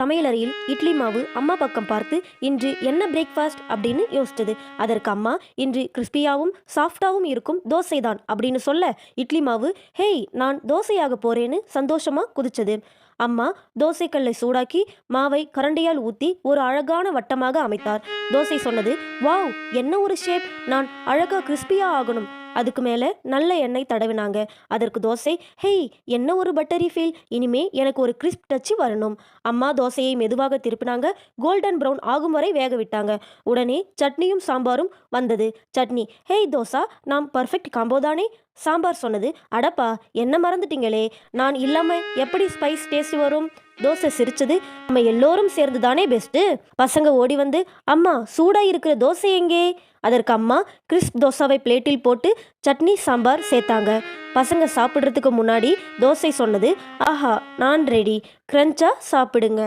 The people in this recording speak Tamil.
சமையலறையில் இட்லி மாவு அம்மா பக்கம் பார்த்து இன்று என்ன பிரேக்ஃபாஸ்ட் அப்படின்னு யோசிச்சது. அதற்கு அம்மா இன்று கிறிஸ்பியாவும் சாஃப்டாவும் இருக்கும் தோசைதான் அப்படின்னு சொல்ல இட்லி மாவு ஹேய் நான் தோசையாக போறேன்னு சந்தோஷமா குதிச்சது. அம்மா தோசைக்கல்லை சூடாக்கி மாவை கரண்டியால் ஊத்தி ஒரு அழகான வட்டமாக அமைத்தார். தோசை சொன்னது வாவ் என்ன ஒரு ஷேப், நான் அழகா கிறிஸ்பியா ஆகணும். அதுக்கு மேலே நல்ல எண்ணெய் தடவினாங்க. அதற்கு தோசை ஹேய் என்ன ஒரு பட்டரி ஃபீல், இனிமே எனக்கு ஒரு கிறிஸ்ப் டச்சு வரணும். அம்மா தோசையை மெதுவாக திருப்பினாங்க. கோல்டன் ப்ரௌன் ஆகும் வரை வேக விட்டாங்க. உடனே சட்னியும் சாம்பாரும் வந்தது. சட்னி ஹேய் தோசா நாம் பர்ஃபெக்ட் காம்போ தானே. சாம்பார் சொன்னது அடப்பா என்ன மறந்துட்டீங்களே, நான் இல்லாம எப்படி ஸ்பைஸ் டேஸ்ட் வரும். தோசை சிரிச்சது நம்ம எல்லோரும் சேர்ந்து தானே பெஸ்ட்டு. பசங்க ஓடி வந்து அம்மா சூடா இருக்கிற தோசை எங்கே. அதற்கு அம்மா கிறிஸ்ப் தோசாவை பிளேட்டில் போட்டு சட்னி சாம்பார் சேர்த்தாங்க. பசங்க சாப்பிட்றதுக்கு முன்னாடி தோசை சொன்னது ஆஹா நான் ரெடி, கிரன்ச்சா சாப்பிடுங்க.